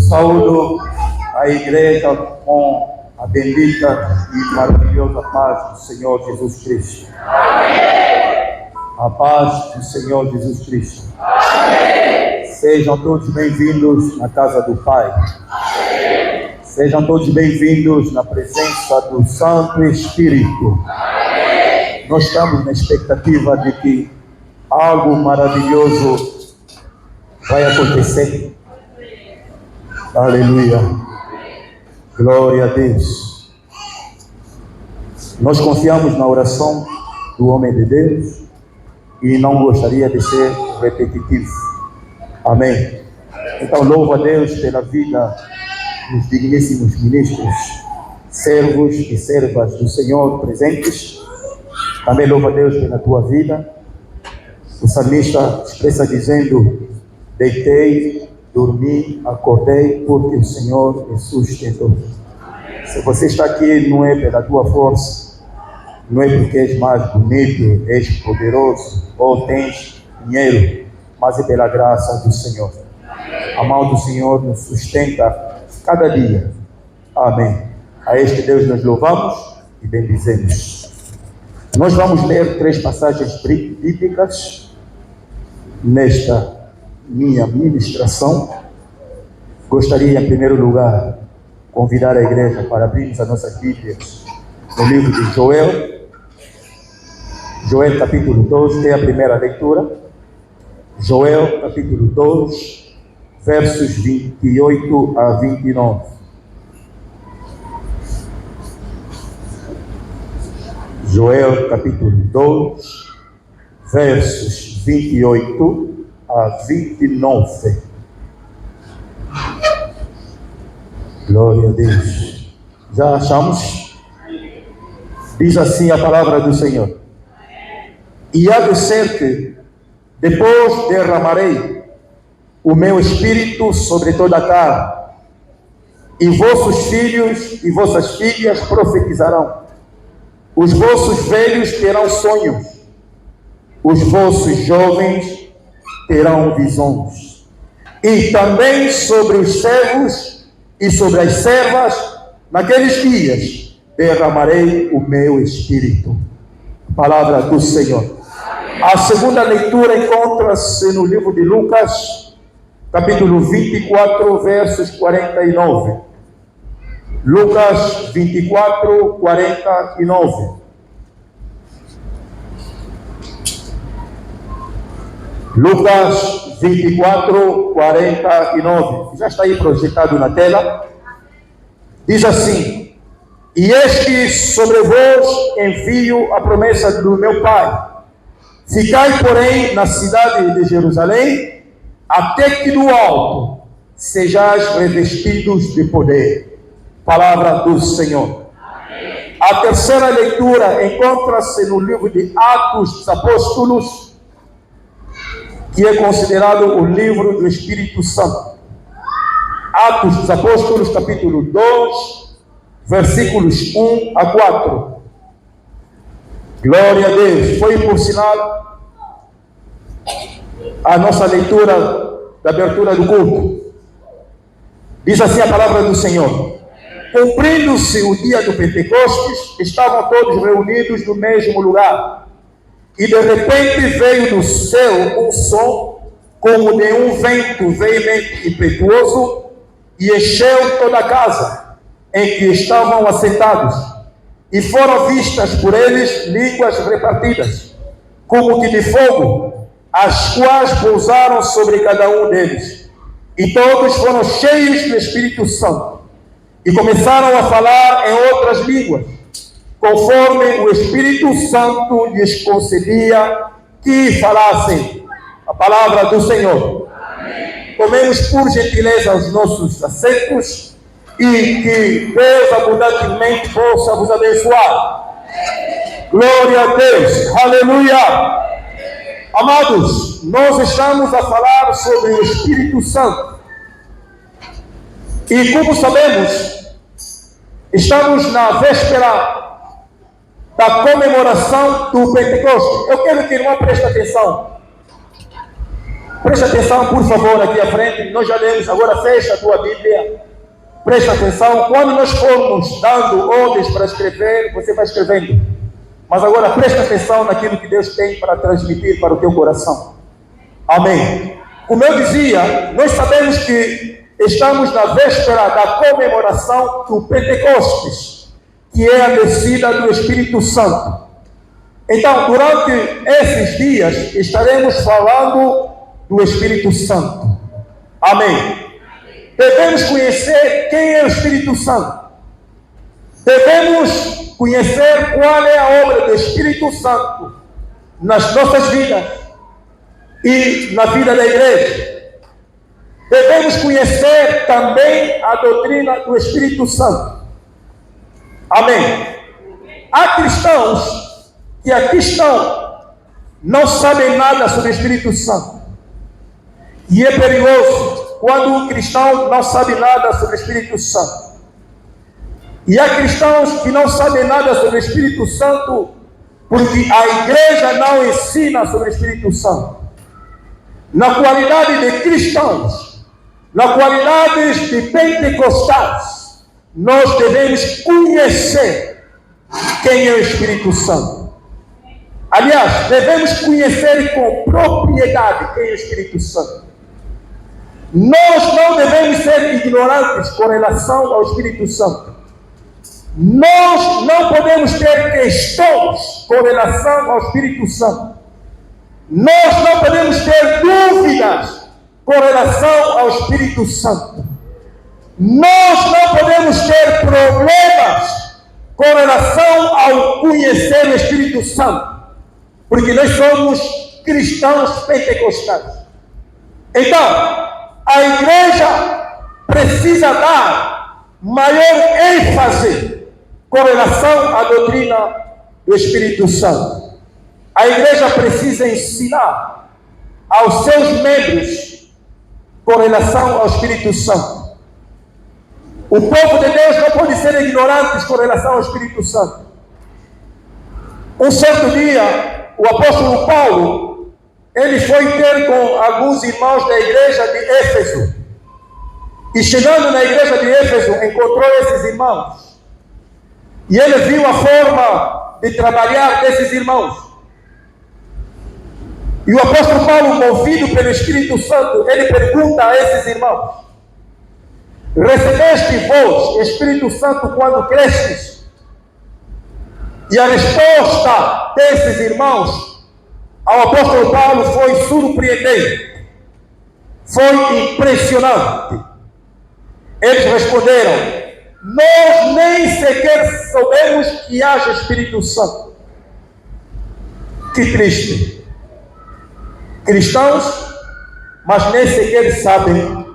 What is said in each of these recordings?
Saúdo a igreja com a bendita e maravilhosa paz do Senhor Jesus Cristo. Amém. A paz do Senhor Jesus Cristo. Amém. Sejam todos bem-vindos na casa do Pai. Amém. Sejam todos bem-vindos na presença do Santo Espírito. Amém. Nós estamos na expectativa de que algo maravilhoso vai acontecer. Aleluia. Glória a Deus. Nós confiamos na oração do homem de Deus e não gostaria de ser repetitivo. Amém. Então louvo a Deus pela vida dos digníssimos ministros, servos e servas do Senhor presentes. Também louvo a Deus pela tua vida. O salmista expressa dizendo: deitei, dormi, acordei, porque o Senhor me sustentou. Se você está aqui, não é pela tua força, não é porque és mais bonito, és poderoso, ou tens dinheiro, mas é pela graça do Senhor. A mão do Senhor nos sustenta cada dia. Amém. A este Deus nós louvamos e bendizemos. Nós vamos ler 3 passagens bíblicas nesta minha ministração. Gostaria, em primeiro lugar, convidar a igreja para abrirmos as nossas Bíblias no livro de Joel. Joel capítulo 2, tem a primeira leitura. Joel capítulo 2, versos 28 a 29. Joel capítulo 2, versos 28 a 29. Glória a Deus. Já achamos? Diz assim a palavra do Senhor: e há de ser que depois derramarei o meu espírito sobre toda a carne, e vossos filhos e vossas filhas profetizarão, os vossos velhos terão sonhos, os vossos jovens terão visões, e também sobre os servos e sobre as servas, naqueles dias, derramarei o meu espírito. Palavra do Senhor. A segunda leitura encontra-se no livro de Lucas, capítulo 24, versos 49. Lucas 24, 49. Lucas 24, 49. Já está aí projetado na tela. Diz assim: e eis que sobre vos envio a promessa do meu Pai. Ficai, porém, na cidade de Jerusalém, até que do alto sejais revestidos de poder. Palavra do Senhor. Amém. A terceira leitura encontra-se no livro de Atos dos Apóstolos, que é considerado o livro do Espírito Santo. Atos dos Apóstolos, capítulo 2, versículos 1 a 4. Glória a Deus. Foi, por sinal, a nossa leitura da abertura do culto. Diz assim a palavra do Senhor: cumprindo-se o dia do Pentecostes, estavam todos reunidos no mesmo lugar. E de repente veio do céu um som como de um vento veemente e impetuoso, e encheu toda a casa em que estavam assentados. E foram vistas por eles línguas repartidas, como que de fogo, as quais pousaram sobre cada um deles. E todos foram cheios do Espírito Santo, e começaram a falar em outras línguas, conforme o Espírito Santo lhes concedia que falassem. A palavra do Senhor. Amém. Tomemos por gentileza os nossos assentos e que Deus abundantemente possa vos abençoar. Glória a Deus. Aleluia. Amados, nós estamos a falar sobre o Espírito Santo. E como sabemos, Estamos na véspera da comemoração do Pentecostes. Eu quero que o irmão preste atenção. Preste atenção, por favor, aqui à frente. Nós já lemos, agora fecha a tua Bíblia. Preste atenção. Quando nós formos dando ordens para escrever, você vai escrevendo. Mas agora preste atenção naquilo que Deus tem para transmitir para o teu coração. Amém. Como eu dizia, nós sabemos que estamos na véspera da comemoração do Pentecostes, que é a descida do Espírito Santo. Então, durante esses dias, estaremos falando do Espírito Santo. Amém. Devemos conhecer quem é o Espírito Santo. Devemos conhecer qual é a obra do Espírito Santo nas nossas vidas e na vida da igreja. Devemos conhecer também a doutrina do Espírito Santo. Amém. Há cristãos que aqui estão, não sabem nada sobre o Espírito Santo. E é perigoso quando o cristão não sabe nada sobre o Espírito Santo. E há cristãos que não sabem nada sobre o Espírito Santo porque a igreja não ensina sobre o Espírito Santo. Na qualidade de cristãos, na qualidade de pentecostais, nós devemos conhecer quem é o Espírito Santo. Aliás, devemos conhecer com propriedade quem é o Espírito Santo. Nós não devemos ser ignorantes com relação ao Espírito Santo. Nós não podemos ter questões com relação ao Espírito Santo. Nós não podemos ter dúvidas com relação ao Espírito Santo. Nós não podemos ter problemas com relação ao conhecer o Espírito Santo, porque nós somos cristãos pentecostais. Então, a igreja precisa dar maior ênfase com relação à doutrina do Espírito Santo. A igreja precisa ensinar aos seus membros com relação ao Espírito Santo. O povo de Deus não pode ser ignorante com relação ao Espírito Santo. Um certo dia, o apóstolo Paulo, ele foi ter com alguns irmãos da igreja de Éfeso. E chegando na igreja de Éfeso, encontrou esses irmãos. E ele viu a forma de trabalhar desses irmãos. E o apóstolo Paulo, movido pelo Espírito Santo, ele pergunta a esses irmãos: recebeste vós Espírito Santo quando cresces? E a resposta desses irmãos ao apóstolo Paulo foi surpreendente, foi impressionante. Eles responderam: nós nem sequer soubemos que haja Espírito Santo. Que triste. Cristãos, mas nem sequer sabem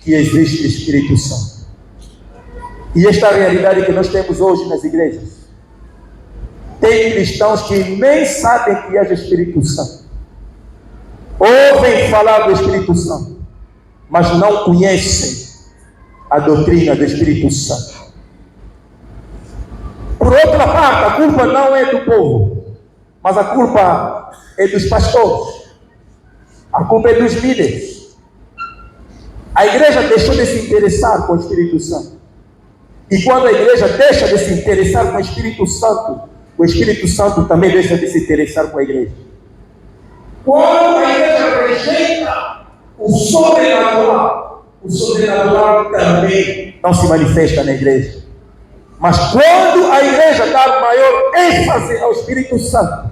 que existe Espírito Santo. E esta é a realidade que nós temos hoje nas igrejas. Tem cristãos que nem sabem que haja Espírito Santo. Ouvem falar do Espírito Santo, mas não conhecem a doutrina do Espírito Santo. Por outra parte, a culpa não é do povo, mas a culpa é dos pastores. A culpa é dos líderes. A igreja deixou de se interessar com o Espírito Santo. E quando a igreja deixa de se interessar com o Espírito Santo também deixa de se interessar com a igreja. Quando a igreja rejeita o sobrenatural também não se manifesta na igreja. Mas quando a igreja dá maior ênfase ao Espírito Santo,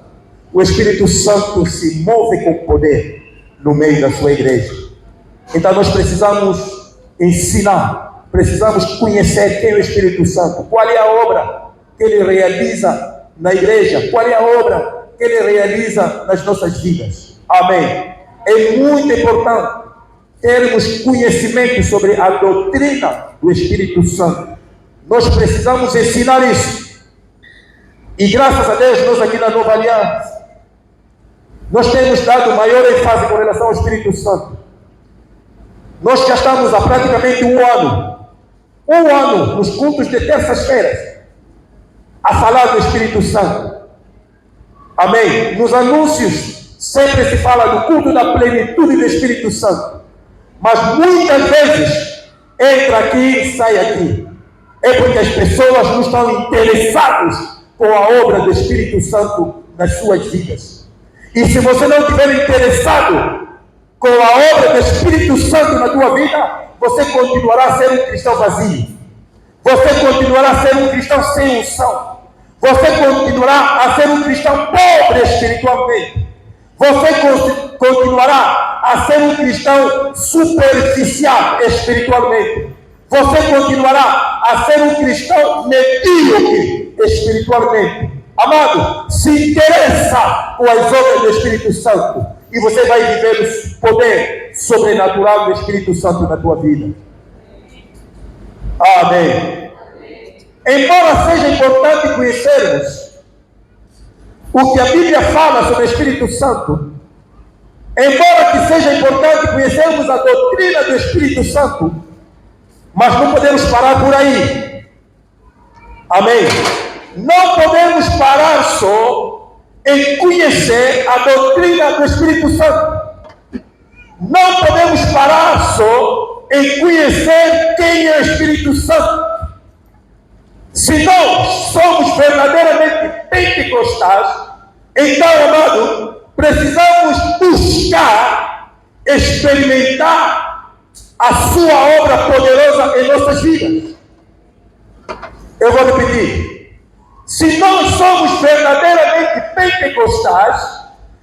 o Espírito Santo se move com poder no meio da sua igreja. Então nós precisamos ensinar, precisamos conhecer quem é o Espírito Santo, qual é a obra que ele realiza na igreja, qual é a obra que ele realiza nas nossas vidas. Amém. É muito importante termos conhecimento sobre a doutrina do Espírito Santo. Nós precisamos ensinar isso. E graças a Deus, nós aqui na Nova Aliança, nós temos dado maior ênfase com relação ao Espírito Santo. Nós já estamos há praticamente um ano um ano nos cultos de terças-feiras a falar do Espírito Santo. Amém? Nos anúncios sempre se fala do culto da plenitude do Espírito Santo. Mas muitas vezes entra aqui e sai aqui. É porque as pessoas não estão interessadas com a obra do Espírito Santo nas suas vidas. E se você não estiver interessado com a obra do Espírito Santo na tua vida, você continuará a ser um cristão vazio. Você continuará a ser um cristão sem unção. Você continuará a ser um cristão pobre espiritualmente. Você continuará a ser um cristão superficial espiritualmente. Você continuará a ser um cristão medíocre espiritualmente. Amado, se interessa com as obras do Espírito Santo e você vai viver o poder sobrenatural do Espírito Santo na tua vida. Amém. Embora seja importante conhecermos o que a Bíblia fala sobre o Espírito Santo, embora que seja importante conhecermos a doutrina do Espírito Santo, mas não podemos parar por aí. Amém? Não podemos parar só em conhecer a doutrina do Espírito Santo. Não podemos parar só em conhecer quem é o Espírito Santo. Se nós somos verdadeiramente pentecostais, então, amado, precisamos buscar, experimentar a sua obra poderosa em nossas vidas. Eu vou repetir. Se nós somos verdadeiramente pentecostais,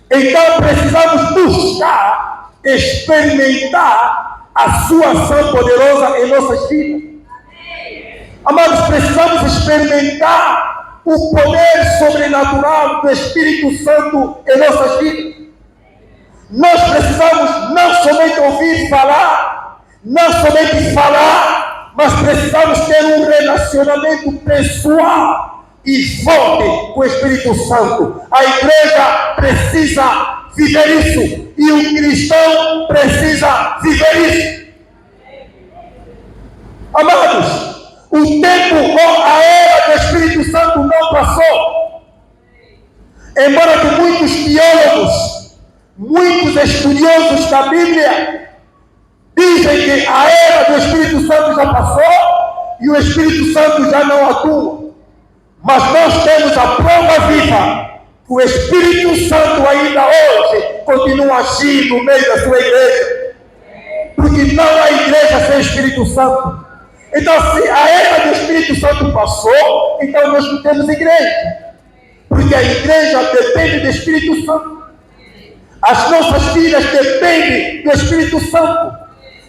então precisamos buscar, experimentar a sua ação poderosa em nossas vidas. Amados, precisamos experimentar o poder sobrenatural do Espírito Santo em nossas vidas. Nós precisamos não somente ouvir falar, não somente falar, mas precisamos ter um relacionamento pessoal e forte com o Espírito Santo. A igreja precisa viver isso e o cristão precisa viver isso. Amados, o tempo ou a era do Espírito Santo não passou. Embora que muitos teólogos, muitos estudiosos da Bíblia dizem que a era do Espírito Santo já passou e o Espírito Santo já não atua. Mas nós temos a prova viva que o Espírito Santo ainda hoje continua agindo no meio da sua igreja. Porque não há igreja sem Espírito Santo. Então, se a era do Espírito Santo passou, então nós não temos igreja. Porque a igreja depende do Espírito Santo. As nossas vidas dependem do Espírito Santo.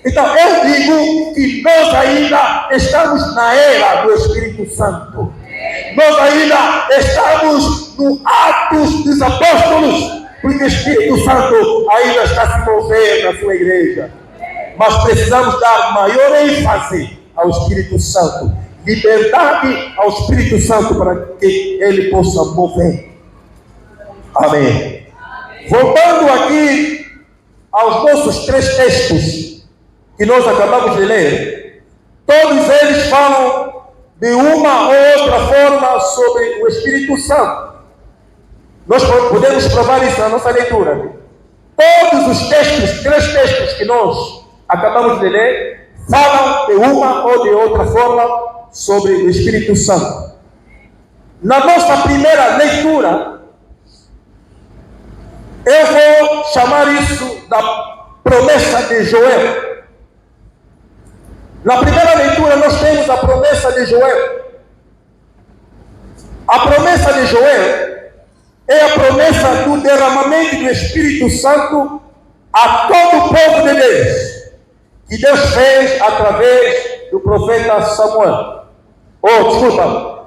Então, eu digo que nós ainda estamos na era do Espírito Santo. Nós ainda estamos no Atos dos Apóstolos, porque o Espírito Santo ainda está se movendo na sua igreja. Mas precisamos dar maior ênfase ao Espírito Santo, liberdade ao Espírito Santo para que ele possa mover. Amém. Voltando aqui aos nossos 3 textos que nós acabamos de ler, todos eles falam de uma ou outra forma sobre o Espírito Santo. Nós podemos provar isso na nossa leitura. Todos os textos, 3 textos que nós acabamos de ler, falam de uma ou de outra forma sobre o Espírito Santo. Na nossa primeira leitura, eu vou chamar isso da promessa de Joel. Na primeira leitura nós temos a promessa de Joel. A promessa de Joel é a promessa do derramamento do Espírito Santo a todo o povo de Deus, que Deus fez através do profeta Samuel.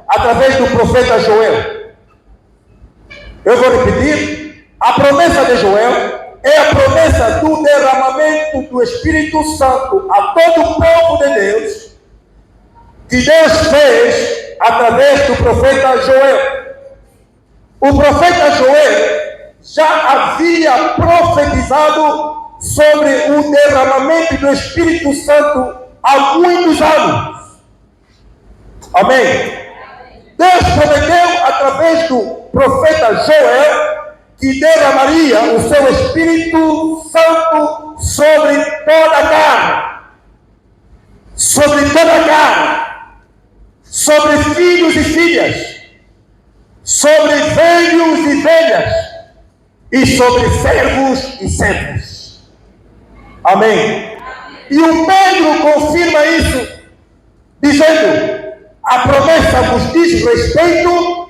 Através do profeta Joel. Eu vou repetir. A promessa de Joel é a promessa do derramamento do Espírito Santo a todo o povo de Deus, que Deus fez através do profeta Joel. O profeta Joel já havia profetizado sobre o derramamento do Espírito Santo há muitos anos. Amém? Deus prometeu através do profeta Joel que derramaria o seu Espírito Santo sobre toda a carne. Sobre toda a carne. Sobre filhos e filhas. Sobre velhos e velhas. E sobre servos e servas. Amém? E o Pedro confirma isso, dizendo: a promessa vos diz respeito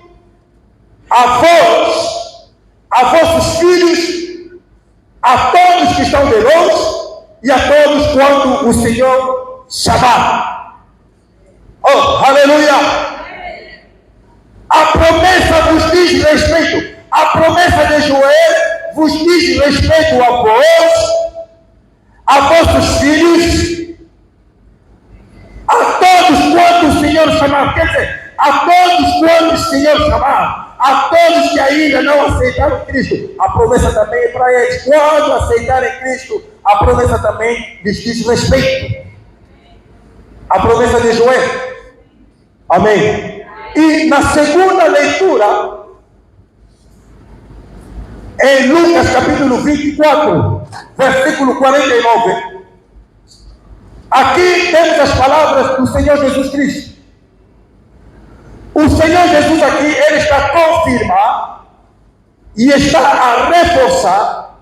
a vós, a vossos filhos, a todos que estão de longe e a todos quando o Senhor chamar. Oh, aleluia! A promessa vos diz respeito. A promessa de Joel vos diz respeito a vós, a vossos filhos, a todos quando o Senhor chamar. Quer dizer, a todos quando o Senhor chamar. A todos que ainda não aceitaram Cristo, a promessa também é para eles. Quando aceitarem Cristo, a promessa também lhes diz respeito. A promessa de Joel. Amém? E na segunda leitura, em Lucas capítulo 24, versículo 49, aqui temos as palavras do Senhor Jesus Cristo. O Senhor Jesus aqui, ele está a confirmar e está a reforçar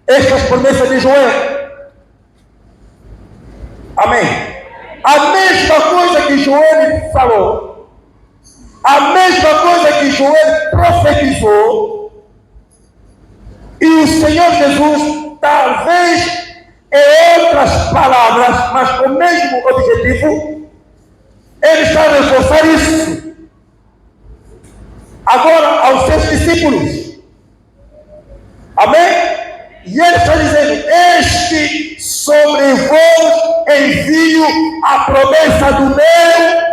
estas promessas de Joel. Amém? A mesma coisa que Joel falou, a mesma coisa que Joel profetizou, e o Senhor Jesus, talvez em outras palavras, mas com o mesmo objetivo, ele está a reforçar isso. Agora, aos seus discípulos. Amém? E ele está dizendo: este sobre vós envio a promessa do meu.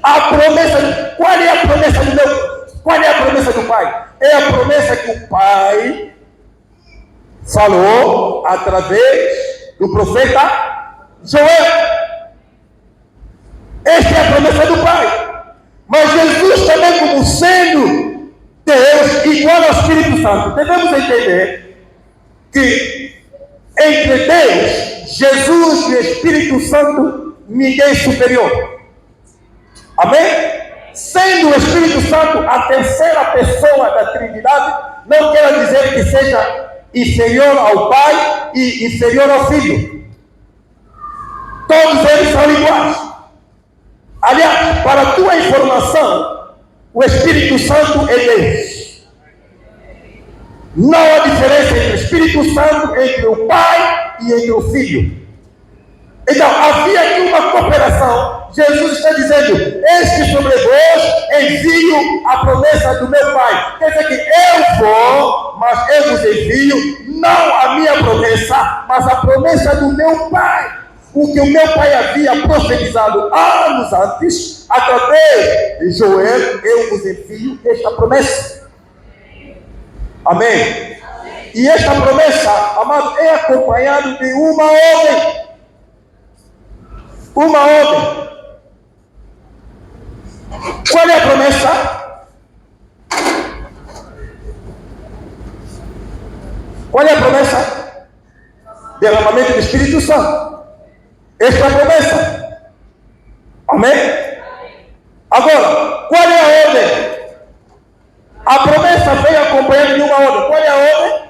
A promessa. Qual é a promessa do meu? Qual é a promessa do Pai? É a promessa que o Pai falou através do profeta Joel. Esta é a promessa do Pai. Mas Jesus também, como sendo Deus igual ao Espírito Santo, devemos entender que entre Deus, Jesus e o Espírito Santo, ninguém é superior. Amém? Sendo o Espírito Santo a terceira pessoa da Trindade, não quer dizer que seja inferior ao Pai e inferior ao Filho. Todos eles são iguais. Aliás, para a tua informação, o Espírito Santo é Deus. Não há diferença entre o Espírito Santo, entre o Pai e entre o Filho. Então, havia aqui uma cooperação. Jesus está dizendo: este sobre vós envio a promessa do meu Pai. Quer dizer que eu vou, mas eu vos envio, não a minha promessa, mas a promessa do meu Pai. O que o meu Pai havia profetizado anos antes, através de Joel, eu vos envio esta promessa. Amém? E esta promessa, amado, é acompanhada de uma ordem. Uma ordem. Qual é a promessa? Qual é a promessa? Derramamento do Espírito Santo. Esta é a promessa. Amém? Agora, qual é a ordem? A promessa vem acompanhada de uma ordem. Qual é a ordem?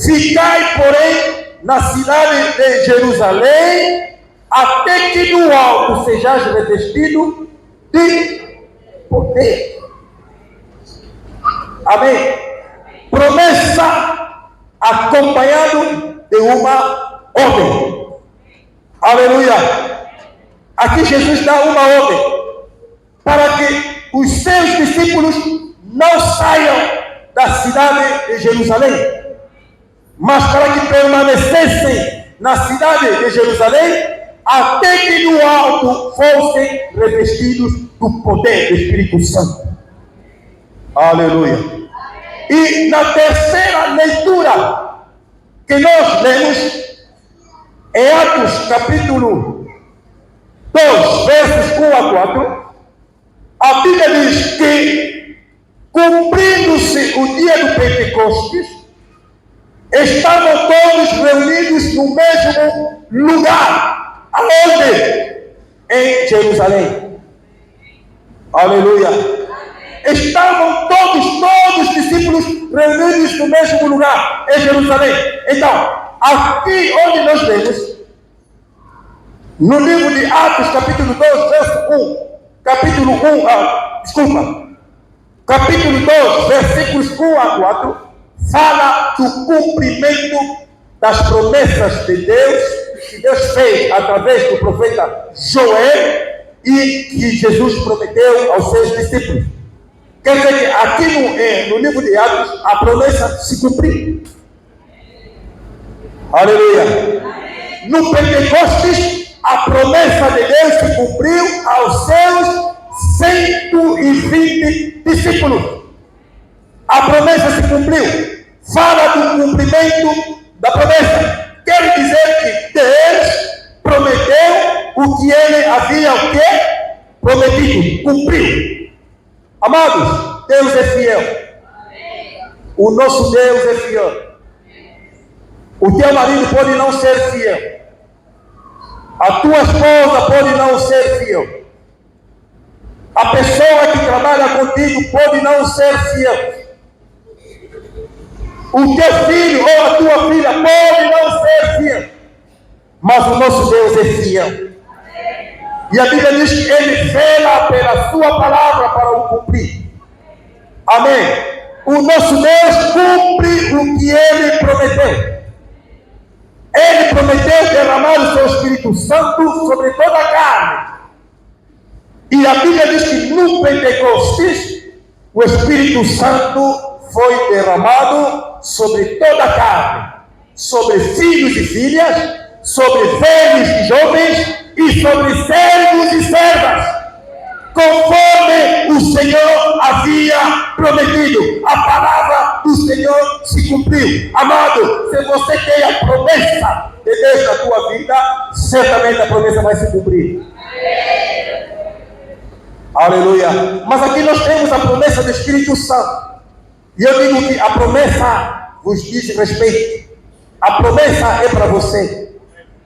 Ficai, porém, na cidade de Jerusalém, até que no alto sejais revestido de poder. Amém? Promessa acompanhado de uma ordem. Aleluia! Aqui Jesus dá uma ordem para que os seus discípulos não saiam da cidade de Jerusalém, mas para que permanecessem na cidade de Jerusalém até que no alto fossem revestidos do poder do Espírito Santo. Aleluia! E na terceira leitura que nós lemos, em Atos capítulo 2, versos 1 a 4, a Bíblia diz que, cumprindo-se o dia do Pentecostes, estavam todos reunidos no mesmo lugar. Aonde? Em Jerusalém. Aleluia. Estavam todos os discípulos reunidos no mesmo lugar, em Jerusalém. Então, aqui onde nós vemos, no livro de Atos, capítulo 2, verso 1, capítulo 2, versículos 1 a 4, fala do cumprimento das promessas de Deus, que Deus fez através do profeta Joel, e que Jesus prometeu aos seus discípulos. Quer dizer que aqui no livro de Atos, a promessa se cumpriu. Aleluia. No Pentecostes, a promessa de Deus se cumpriu aos seus 120 discípulos. A promessa se cumpriu. Fala do cumprimento da promessa. Quer dizer que Deus prometeu o que ele havia prometido. Cumpriu. Amados, Deus é fiel. O nosso Deus é fiel. O teu marido pode não ser fiel. A tua esposa pode não ser fiel. A pessoa que trabalha contigo pode não ser fiel. O teu filho ou a tua filha pode não ser fiel. Mas o nosso Deus é fiel. E a Bíblia diz que ele vela pela sua palavra para o cumprir. Amém. O nosso Deus cumpre o que ele prometeu. Ele prometeu derramar o seu Espírito Santo sobre toda a carne. E a Bíblia diz que no Pentecostes, o Espírito Santo foi derramado sobre toda a carne. Sobre filhos e filhas, sobre velhos e jovens, e sobre servos e servas, conforme o Senhor havia prometido. A palavra do Senhor se cumpriu. Amado, se você tem a promessa de Deus na tua vida, certamente a promessa vai se cumprir. Aleluia. Mas aqui nós temos a promessa do Espírito Santo. E eu digo que a promessa vos diz respeito. A promessa é para você.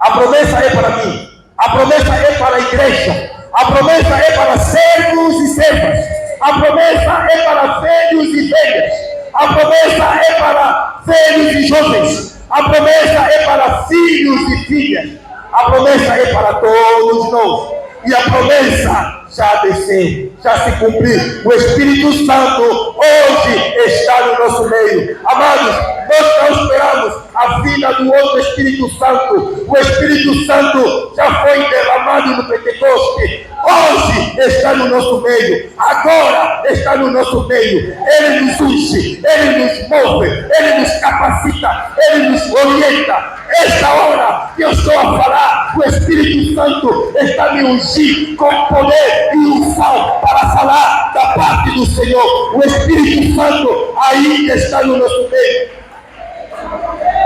A promessa é para mim. A promessa é para a igreja. A promessa é para servos e servas. A promessa é para velhos e velhas. A promessa é para velhos e jovens. A promessa é para filhos e filhas. A promessa é para todos nós. E a promessa já desceu, já se cumpriu. O Espírito Santo hoje está no nosso meio. Amados, nós não esperamos a vinda do outro Espírito Santo. O Espírito Santo já foi derramado no Pentecoste. Hoje está no nosso meio. Agora está no nosso meio. Ele nos unge, Ele nos move, Ele nos capacita, Ele nos orienta. Esta hora que eu estou a falar, o Espírito Santo está me ungindo com poder e unção para falar da parte do Senhor. O Espírito Santo ainda está no nosso meio.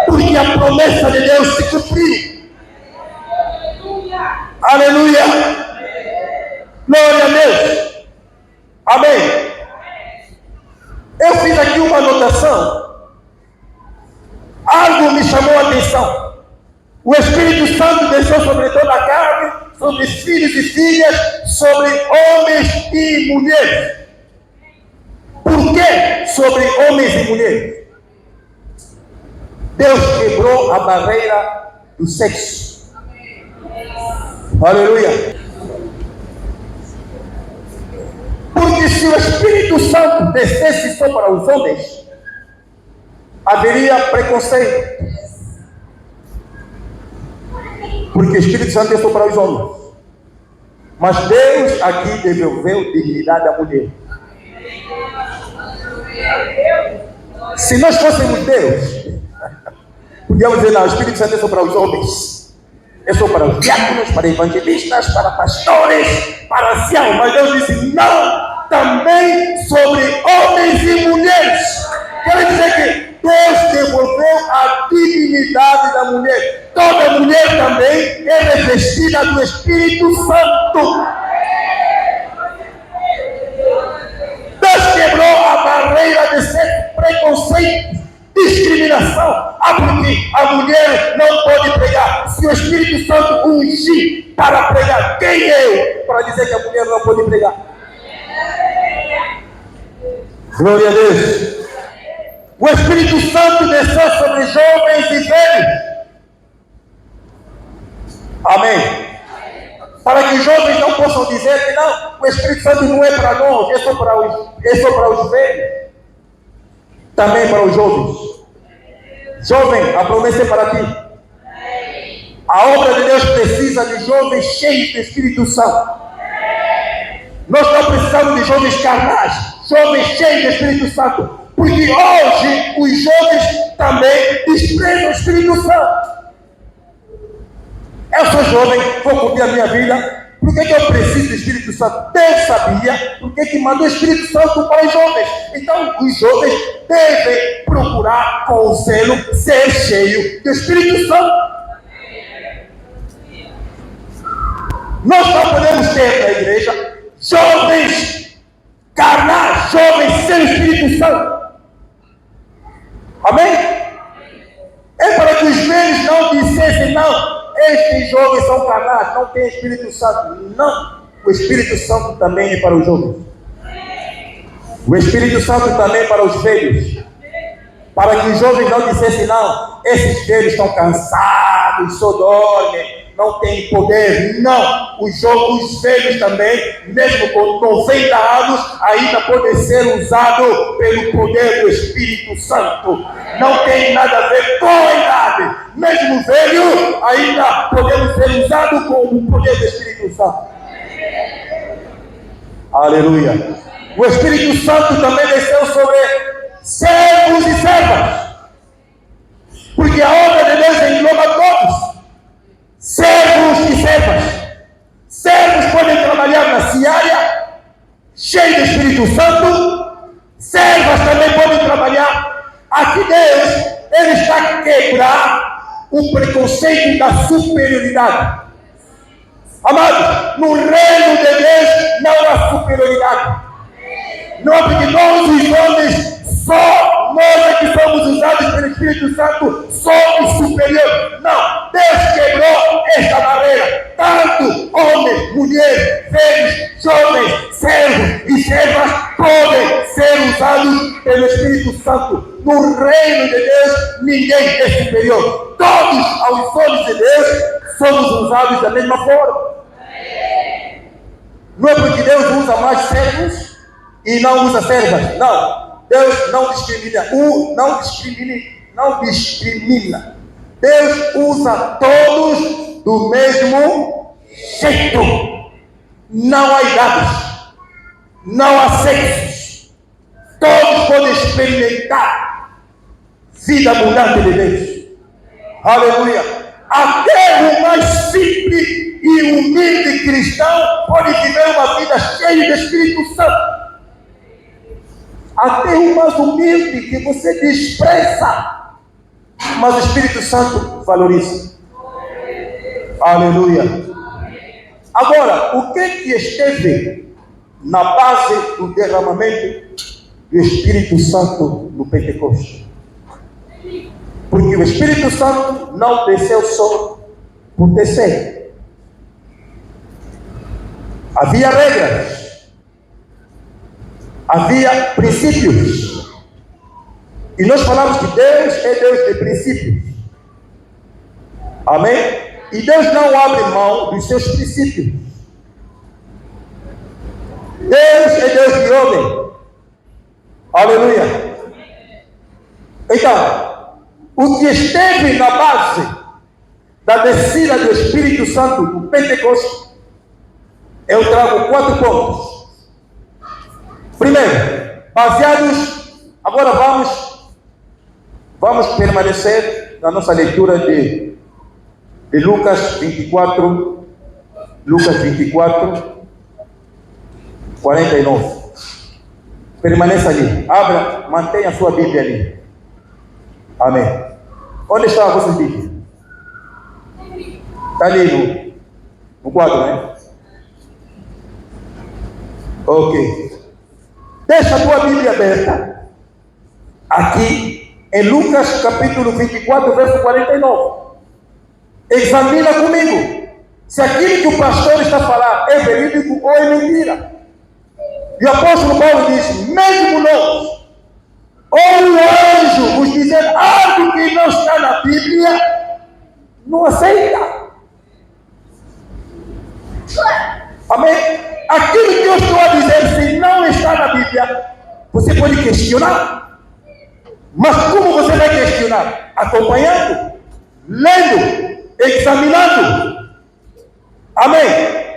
Porque a promessa de Deus se cumpriu. Aleluia. Glória a Deus. Amém. Eu fiz aqui uma anotação. Algo me chamou a atenção. O Espírito Santo desceu sobre toda a carne, sobre filhos e filhas, sobre homens e mulheres. Por que sobre homens e mulheres? Deus quebrou a barreira do sexo. Aleluia. Porque se o Espírito Santo descesse só para os homens, haveria preconceito. Porque o Espírito Santo desceu para os homens. Mas Deus aqui devolveu dignidade à mulher. Se nós fôssemos Deus, podíamos dizer, não, o Espírito Santo desceu para os homens. É só para os diáconos, para evangelistas, para pastores, para anciãos. Mas Deus disse, não, também sobre homens e mulheres. Quer dizer que Deus devolveu a dignidade da mulher. Toda mulher também é revestida do Espírito Santo. Deus quebrou a barreira de ser preconceito, discriminação. Porque a mulher não pode pregar. Se o Espírito Santo ungir para pregar, quem é eu para dizer que a mulher não pode pregar? Glória a Deus. O Espírito Santo desceu sobre jovens e velhos. Amém. Para que os jovens não possam dizer que não, o Espírito Santo não é para nós, é só para os velhos. Também para os jovens. Jovem, a promessa é para ti. A obra de Deus precisa de jovens cheios do Espírito Santo. Nós não precisamos de jovens carnais, jovens cheios do Espírito Santo. Porque hoje os jovens também desprezam o Espírito Santo. Eu sou jovem, vou cumprir a minha vida. Por que eu preciso do Espírito Santo? Deus sabia porque que mandou o Espírito Santo para os jovens. Então, os jovens devem procurar com zelo ser cheio do Espírito Santo. Nós não podemos ter na igreja jovens carnais, jovens sem Espírito Santo. Amém? É para que os velhos não dissessem não. Estes jovens são carnais, não tem Espírito Santo. Não, o Espírito Santo também é para os jovens. O Espírito Santo também é para os velhos. Para que os jovens não dissessem não, esses velhos estão cansados, só dormem, não têm poder. Não, os velhos também, mesmo com 90 anos, ainda podem ser usados pelo poder do Espírito Santo. Não tem nada a ver com a idade. Mesmo velho, ainda podemos ser usados com o poder do Espírito Santo. Aleluia. O Espírito Santo também desceu sobre servos e servas. Porque a obra de Deus engloba todos. Servos e servas. Servos podem trabalhar na seara, cheio do Espírito Santo. Servas também podem trabalhar. Aqui Deus, Ele está a quebrar o preconceito da superioridade. Amados, no reino de Deus não há superioridade. Não é porque nós, os homens, só nós é que somos usados pelo Espírito Santo, somos superiores. Não, Deus quebrou esta barreira. Tanto homens, mulheres, velhos, jovens, servos e servas podem ser usados pelo Espírito Santo. No reino de Deus, ninguém é superior. Todos, aos olhos de Deus, somos usados da mesma forma. Não é porque Deus usa mais servos e não usa servas. Não. Deus não discrimina. Não discrimina. Deus usa todos do mesmo jeito. Não há idades. Não há sexos. Todos podem experimentar vida abundante de Deus. Aleluia. Até o mais simples e humilde cristão pode viver uma vida cheia do Espírito Santo. Até o mais humilde que você despreza, mas o Espírito Santo valoriza. Aleluia. Agora, o que esteve na base do derramamento do Espírito Santo no Pentecostes? Porque o Espírito Santo não desceu só por descer. Havia regras, havia princípios. E nós falamos que Deus é Deus de princípios. Amém? E Deus não abre mão dos seus princípios. Deus é Deus de ordem. Aleluia. Então, o que esteve na base da descida do Espírito Santo no Pentecostes, eu trago 4 pontos. Primeiro, baseados, agora vamos permanecer na nossa leitura de Lucas 24, 49. Permaneça ali, abra, mantenha a sua Bíblia ali. Amém. Onde está a vossa Bíblia? Está ali no quadro, né? Ok. Deixa a tua Bíblia aberta. Aqui em Lucas capítulo 24, verso 49. Examina comigo se aquilo que o pastor está falando é verídico ou é mentira. E o apóstolo Paulo diz: mesmo nós, ou o anjo vos dizer algo que não está na Bíblia, não aceita. Amém? Aquilo que eu estou a dizer, se não está na Bíblia, você pode questionar. Mas como você vai questionar? Acompanhando, lendo, examinando. Amém?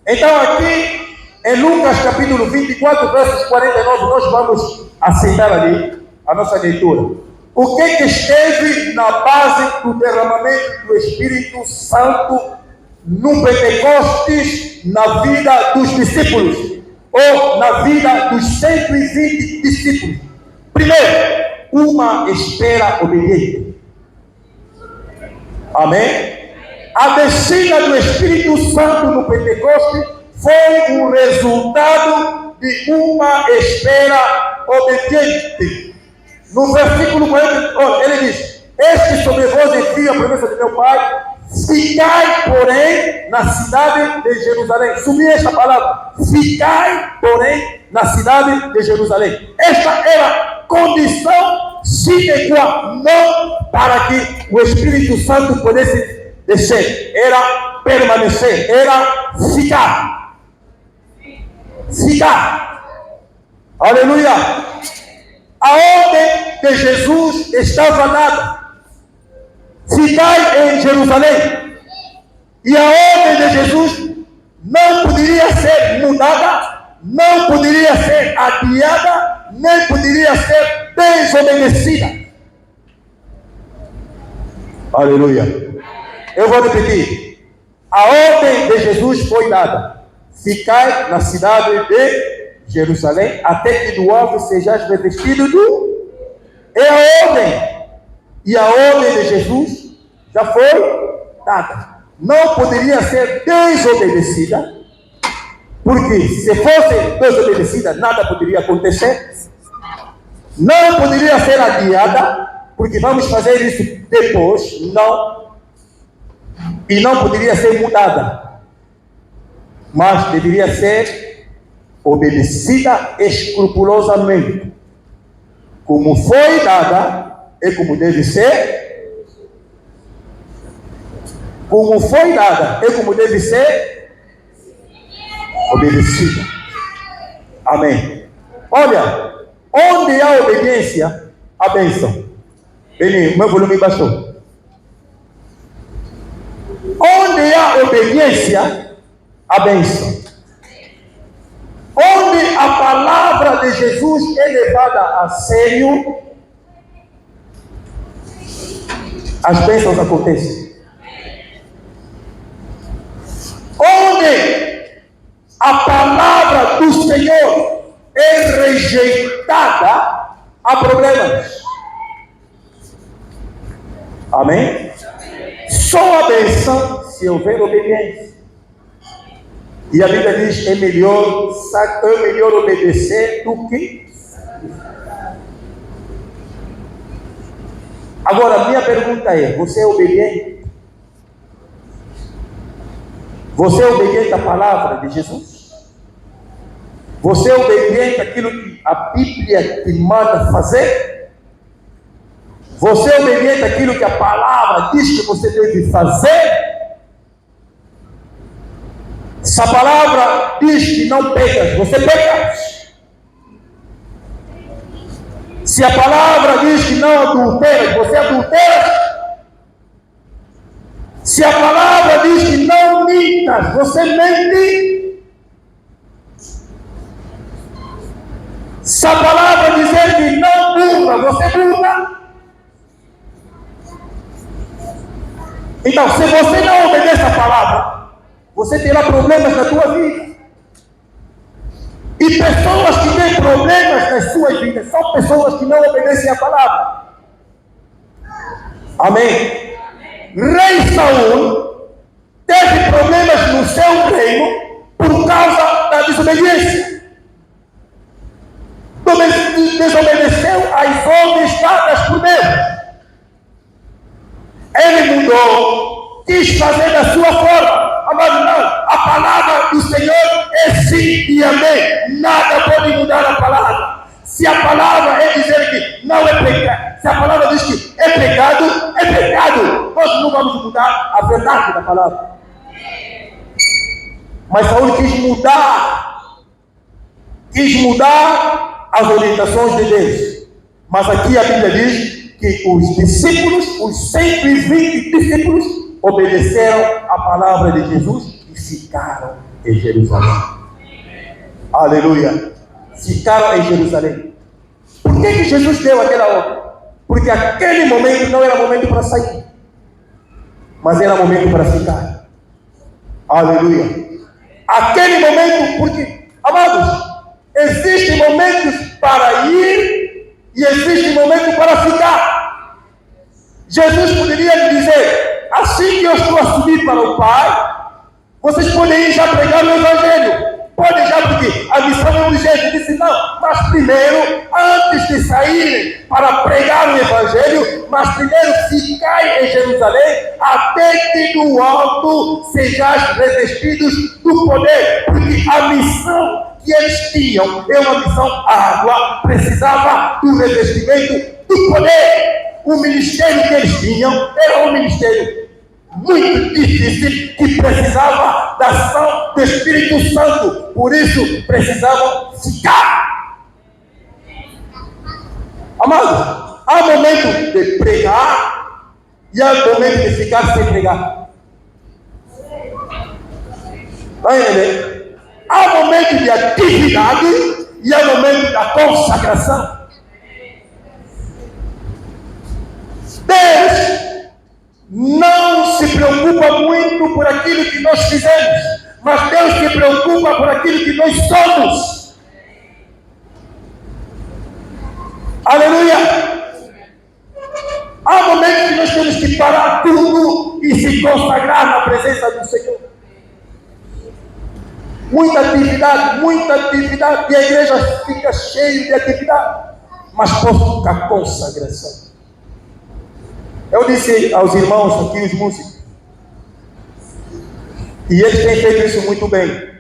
Então aqui em Lucas capítulo 24, versos 49, nós vamos aceitar ali a nossa leitura. O que esteve na base do derramamento do Espírito Santo no Pentecostes, na vida dos discípulos, ou na vida dos 120 discípulos? Primeiro, uma espera obediente. Amém? A descida do Espírito Santo no Pentecostes foi um resultado de uma espera obediente. No versículo 40, ele diz: este sobre vós envio a promessa de meu Pai, ficai, porém, na cidade de Jerusalém. Subir esta palavra: ficai, porém, na cidade de Jerusalém. Esta era condição sine qua non para que o Espírito Santo pudesse descer. Era permanecer, era ficar. Ficar. Aleluia. A ordem de Jesus estava dada: ficai em Jerusalém. E a ordem de Jesus não poderia ser mudada, não poderia ser adiada, nem poderia ser desobedecida. Aleluia. Eu vou repetir. A ordem de Jesus foi dada: ficai na cidade de Jerusalém, até que do alvo sejais revestidos do... É a ordem. E a ordem de Jesus já foi dada. Não poderia ser desobedecida, porque se fosse desobedecida, nada poderia acontecer. Não poderia ser adiada, porque vamos fazer isso depois. Não. E não poderia ser mudada, mas deveria ser obedecida escrupulosamente. Como foi dada, é como deve ser. Como foi dada, é como deve ser obedecida. Amém. Olha, onde há obediência, há bênção. Bem, meu volume baixou. Onde há obediência, há bênção. Onde a palavra de Jesus é levada a sério, as bênçãos acontecem. Onde a palavra do Senhor é rejeitada, há problemas. Amém? Só a bênção se houver obediência. E a Bíblia diz: é melhor obedecer do que... Agora, a minha pergunta é: você é obediente? Você é obediente à palavra de Jesus? Você é obediente àquilo que a Bíblia te manda fazer? Você é obediente àquilo que a palavra diz que você deve fazer? Se a palavra diz que não pecas, você peca. Se a palavra diz que não adulteras, você adultera. Se a palavra diz que não mintas, você mente. Se a palavra dizer que não burla, você burla. Então, se você não obedece a palavra, você terá problemas na tua vida. E pessoas que têm problemas nas suas vidas são pessoas que não obedecem a palavra. Amém? Rei Saul teve problemas no seu reino por causa da desobediência. Desobedeceu às ordens dadas por Deus. Ele mudou, quis fazer da sua forma. Amado, não. A palavra do Senhor é sim e amém. Nada pode mudar a palavra. Se a palavra é dizer que não é pecado, se a palavra diz que é pecado, é pecado. Nós não vamos mudar a verdade da palavra. Mas Saul quis mudar as orientações de Deus. Mas aqui a Bíblia diz que os discípulos, os 120 discípulos, obedeceram a palavra de Jesus e ficaram em Jerusalém. Aleluia! Ficaram em Jerusalém. Por que Jesus deu aquela ordem? Porque aquele momento não era momento para sair, mas era momento para ficar. Aleluia! Aquele momento, porque, amados, existem momentos para ir e existem momentos para ficar. Jesus poderia dizer: assim que eu estou a subir para o Pai, vocês podem ir já pregar o Evangelho. Podem já, porque a missão é urgente. Ele disse: não, mas primeiro, antes de saírem para pregar o Evangelho, mas primeiro ficai em Jerusalém, até que do alto sejais revestidos do poder. Porque a missão que eles tinham é uma missão árdua, precisava do revestimento do poder. O ministério que eles tinham era um ministério muito difícil, que precisava da ação do Espírito Santo. Por isso precisavam ficar. Amado, há momento de pregar e há momento de ficar sem pregar. Vai entender? Há momento de atividade e há momento da consagração. Deus não se preocupa muito por aquilo que nós fizemos, mas Deus se preocupa por aquilo que nós somos. Aleluia! Há momentos que nós temos que parar tudo e se consagrar na presença do Senhor. Muita atividade, e a igreja fica cheia de atividade, mas pouca consagração. Eu disse aos irmãos aqui, os músicos, e eles têm feito isso muito bem,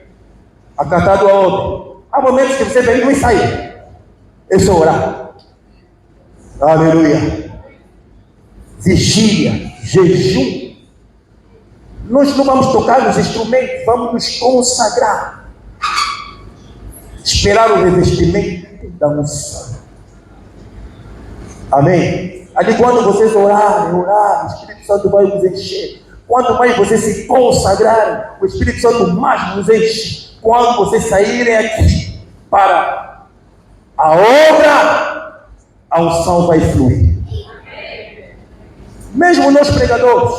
acatado a ordem. Há momentos que você vem no ensaio, é só orar. Aleluia! Vigília, jejum. Nós não vamos tocar nos instrumentos, vamos nos consagrar. Esperar o revestimento da unção. Amém? Ali quando vocês orarem, o Espírito Santo vai nos encher. Quanto mais vocês se consagrarem, o Espírito Santo mais nos enche. Quando vocês saírem aqui para a obra, a unção vai fluir. Mesmo nós pregadores,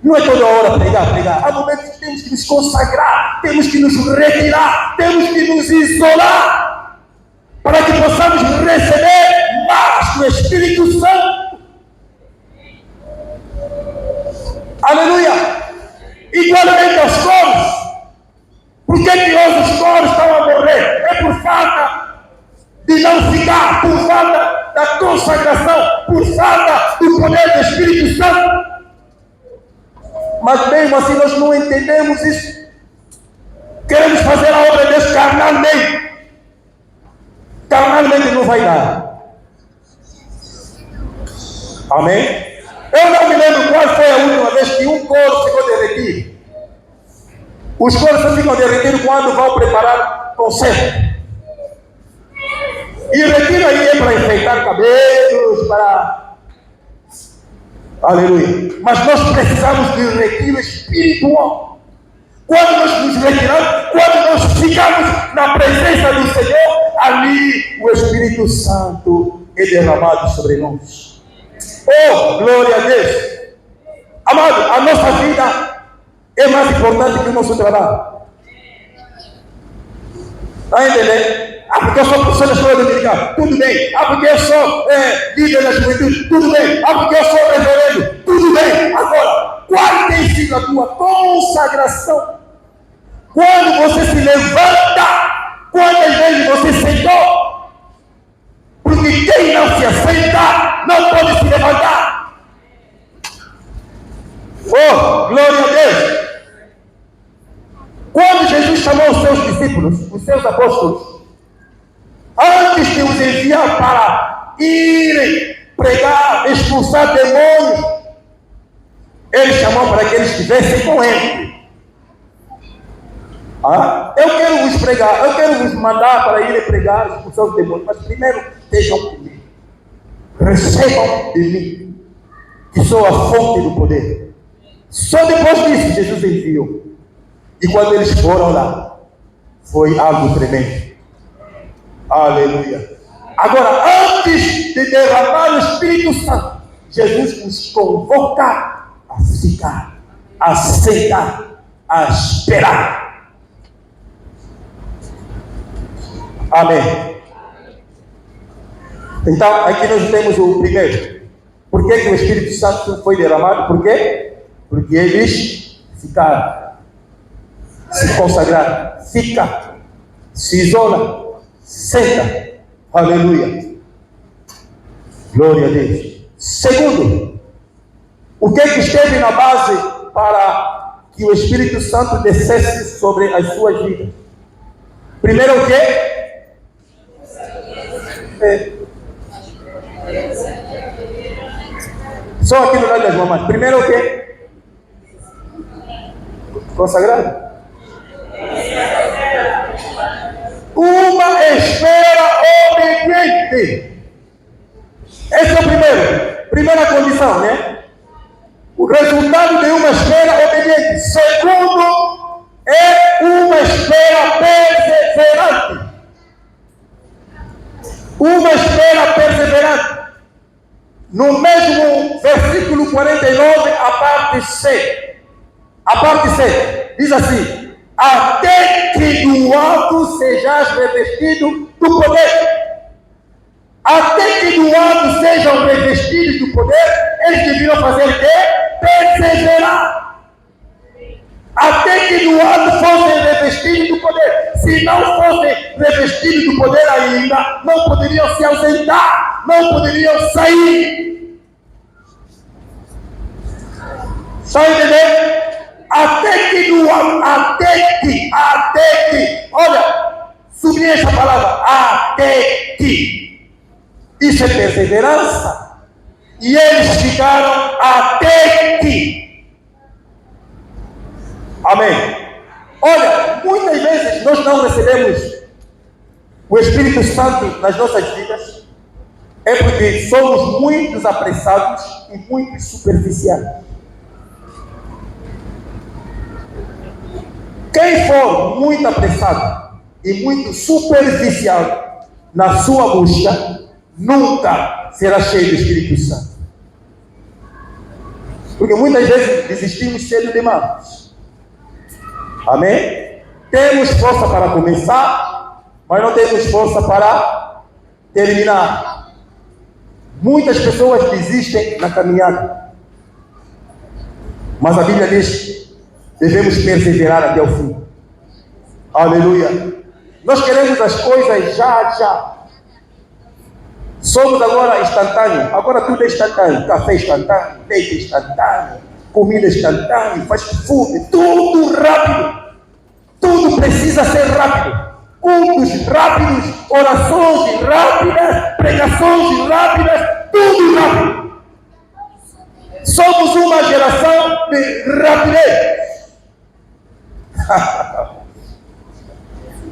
não é toda hora pregar. Há momentos que temos que nos consagrar, temos que nos retirar, temos que nos isolar, para que possamos receber mais do Espírito Santo. Aleluia! Igualmente aos coros. Por que hoje os coros estão a morrer? É por falta de não ficar, por falta da consagração, por falta do poder do Espírito Santo. Mas mesmo assim nós não entendemos isso. Queremos fazer a obra de Deus carnalmente. Carnalmente não vai dar. Amém? Eu não me lembro qual foi a última vez que um coro ficou de retiro. Os coros só ficam de retiro quando vão preparar concerto. E retiro aí é para enfeitar cabelos, para... Aleluia. Mas nós precisamos de um retiro espiritual. Quando nós nos retiramos, quando nós ficamos na presença do Senhor, ali o Espírito Santo é derramado sobre nós. Oh, glória a Deus! Amado, a nossa vida é mais importante que o nosso trabalho. Está entendendo? A Ah, porque eu sou professor da escola dominical, tudo bem. Ah, porque eu sou líder da juventude, tudo bem. Ah, porque eu sou reverendo, tudo bem. Agora, qual tem sido a tua consagração? Quando você se levanta, quantas vezes você sentou? Porque quem não se assenta não pode se levantar. Oh, glória a Deus! Quando Jesus chamou os seus discípulos, os seus apóstolos, antes de os enviar para irem pregar, expulsar demônios, ele chamou para que eles estivessem com ele. Eu quero vos pregar, eu quero vos mandar para irem pregar, expulsar os demônios, mas primeiro estejam comigo. Recebam de mim, que sou a fonte do poder. Só depois disso Jesus enviou. E quando eles foram lá, foi algo tremendo. Aleluia. Agora, antes de derramar o Espírito Santo, Jesus nos convoca a ficar, a sentar, a esperar. Amém. Então, aqui nós temos o primeiro. Por que o Espírito Santo foi derramado? Por quê? Porque eles ficaram, se consagraram, fica, se isola, senta. Aleluia. Glória a Deus. Segundo, o que esteve na base para que o Espírito Santo descesse sobre as suas vidas? Primeiro o quê? Só aqui no lado das mamães. Primeiro o quê? Consagrado. Uma espera obediente. Esse é o primeiro. Primeira condição, né? O resultado de uma espera obediente. Segundo, é uma espera perseverante. Uma espera perseverante. No mesmo versículo 49, a parte C. A parte C diz assim: até que do alto sejais revestido do poder. Até que do alto sejam revestidos do poder, eles deveriam fazer o quê? Perseverar. Até que do alto fossem revestidos do poder. Se não fossem revestidos do poder ainda, não poderiam se ausentar, não poderiam sair. Só entender? Até que do alto, até que, olha, sublinha essa palavra, até que. Isso é perseverança. E eles ficaram até que. Amém. Olha, muitas vezes nós não recebemos o Espírito Santo nas nossas vidas, é porque somos muito apressados e muito superficiais. Quem for muito apressado e muito superficial na sua busca, nunca será cheio do Espírito Santo. Porque muitas vezes desistimos cedo demais. Amém? Temos força para começar, mas não temos força para terminar. Muitas pessoas desistem na caminhada. Mas a Bíblia diz: devemos perseverar até o fim. Aleluia. Nós queremos as coisas já. Somos agora instantâneos. Agora tudo é instantâneo. Café instantâneo, leite instantâneo, comida instantânea, fast food, tudo rápido. Tudo precisa ser rápido. Cultos rápidos, orações rápidas, pregações rápidas, tudo rápido. Somos uma geração de rapidez.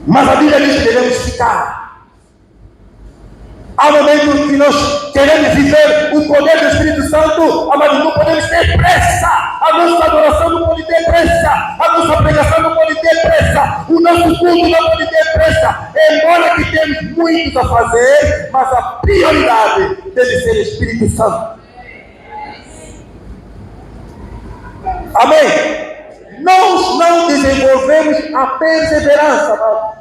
Mas a Bíblia diz que devemos ficar. Há momentos que nós queremos viver o poder do Espírito Santo, mas não podemos ter pressa. A nossa adoração não pode ter pressa. A nossa pregação não pode ter pressa. O nosso culto não pode ter pressa. Embora que temos muitos a fazer, mas a prioridade deve ser o Espírito Santo. Amém? Nós não desenvolvemos a perseverança, mas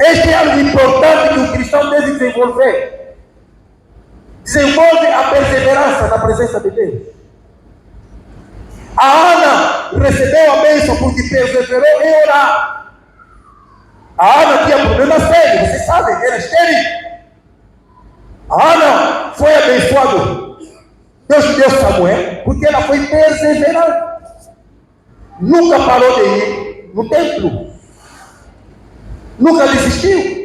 Este é algo importante que o cristão deve desenvolver. Desenvolve a perseverança na presença de Deus. A Ana recebeu a bênção porque perseverou em orar. A Ana tinha problema sério, vocês sabem, era estéril. A Ana foi abençoada. Deus deu Samuel porque ela foi perseverante. Nunca parou de ir no templo. Nunca desistiu.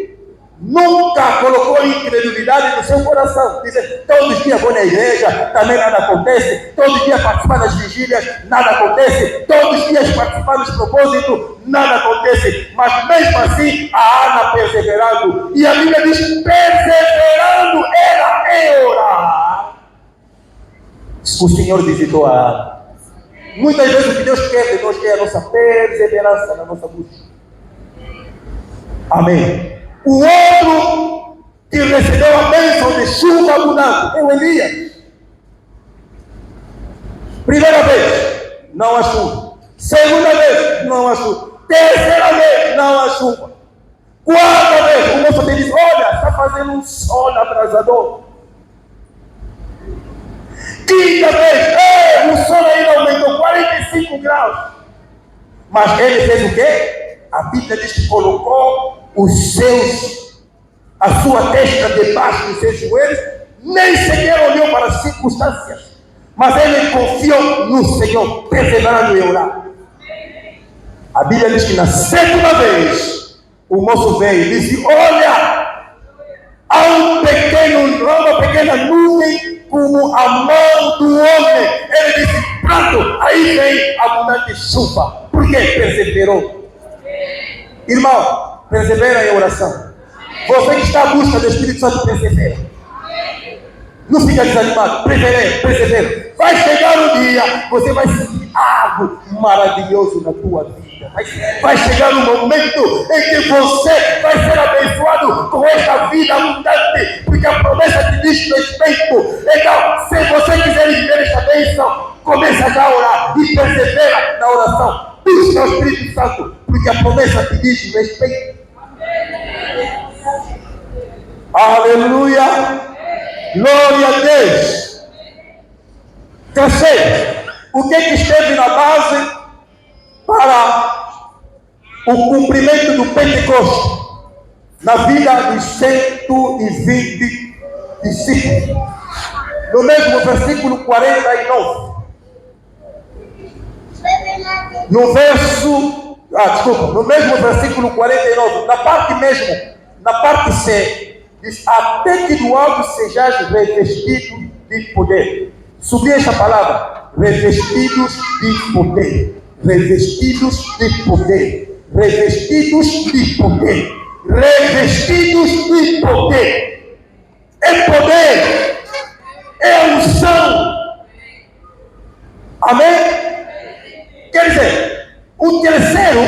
Nunca colocou incredulidade no seu coração. Dizer, todos os dias vou na igreja, também nada acontece. Todos os dias participar das vigílias, nada acontece. Todos os dias participar dos propósitos, nada acontece. Mas mesmo assim, a Ana perseverando. E a Bíblia diz, perseverando ela em orar. O Senhor visitou a Ana. Muitas vezes o que Deus quer de nós é a nossa perseverança na nossa busca. Amém. O outro que recebeu a bênção de chuva abundante é o Elias. Primeira vez, não há chuva. Segunda vez, não há chuva. Terceira vez, não há chuva. Quarta vez, o moço diz, olha, está fazendo um sol abrasador. Quinta vez, o sol ainda aumentou 45 graus. Mas ele fez o quê? A Bíblia diz que colocou a sua testa debaixo dos seus joelhos, nem sequer olhou para as circunstâncias, mas ele confiou no Senhor, perseverando em orar. A Bíblia diz que na segunda vez, o moço veio e disse, olha, há uma pequena nuvem como a mão do homem. Ele disse, pronto, aí vem abundante chuva, porque perseverou. Irmão, persevera em oração. Você que está à busca do Espírito Santo, persevera. Não fica desanimado, persevera. Vai chegar um dia, você vai sentir algo maravilhoso na tua vida. Vai chegar um momento em que você vai ser abençoado com esta vida abundante, porque a promessa te diz respeito. Então, se você quiser viver esta bênção, começa já a orar e persevera na oração. Busca o Espírito Santo, porque a promessa te diz respeito. Aleluia! Glória a Deus! Terceiro, o que esteve na base para o cumprimento do Pentecostes na vida dos 120 discípulos? No mesmo versículo 49. No mesmo versículo 49, na parte C, diz, até que do alto sejais revestidos de poder. Subir esta palavra, revestidos de poder, revestidos de poder, revestidos de poder, revestidos de poder. É poder, é unção. Amém? Quer dizer, o terceiro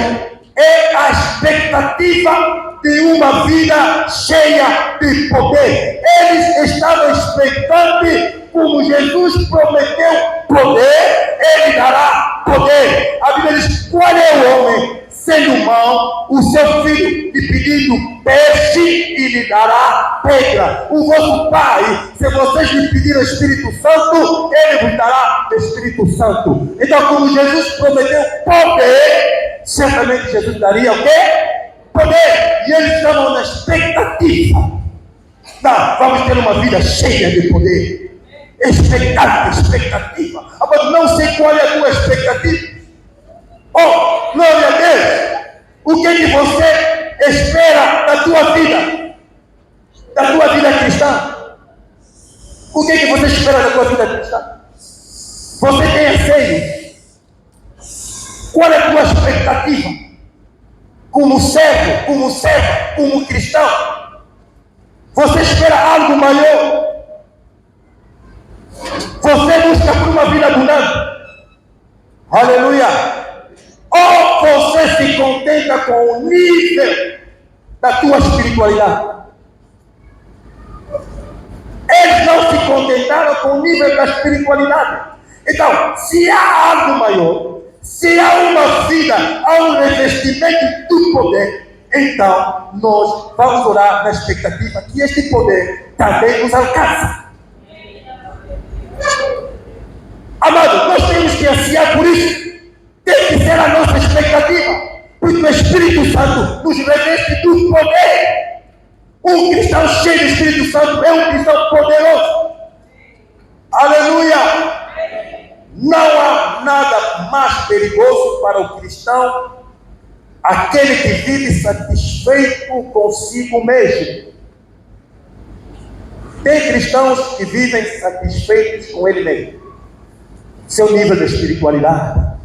é a expectativa de uma vida cheia de poder. Eles estavam expectantes, como Jesus prometeu poder, ele dará poder. A Bíblia diz, qual é o homem, sendo mau, o seu filho lhe pedindo peixe e lhe dará pedra? O vosso Pai, se vocês lhe pedirem o Espírito Santo, ele vos dará o Espírito Santo. Então, como Jesus prometeu poder, certamente Jesus daria o quê? Poder. E eles estavam na expectativa. Vamos ter uma vida cheia de poder. Expectativa. Agora, não sei qual é a tua expectativa. Oh, glória a Deus. O que você espera da tua vida? Da tua vida cristã? O que você espera da tua vida cristã? Você tem anseio? Qual é a tua expectativa? Como servo, como serva, como cristão? Você espera algo maior? Você busca por uma vida abundante? Aleluia! Ou você se contenta com o nível da tua espiritualidade? Eles não se contentaram com o nível da espiritualidade. Então, se há algo maior, se há uma vida, há um revestimento do poder, Então, nós vamos orar na expectativa que este poder também nos alcance. Amado, nós temos que ansiar por isso. Tem que ser a nossa expectativa. Porque o Espírito Santo nos reveste do poder. Um cristão cheio do Espírito Santo é um cristão poderoso. Aleluia! Não há nada mais perigoso para o cristão, aquele que vive satisfeito consigo mesmo. Tem cristãos que vivem satisfeitos com ele mesmo. Seu nível de espiritualidade,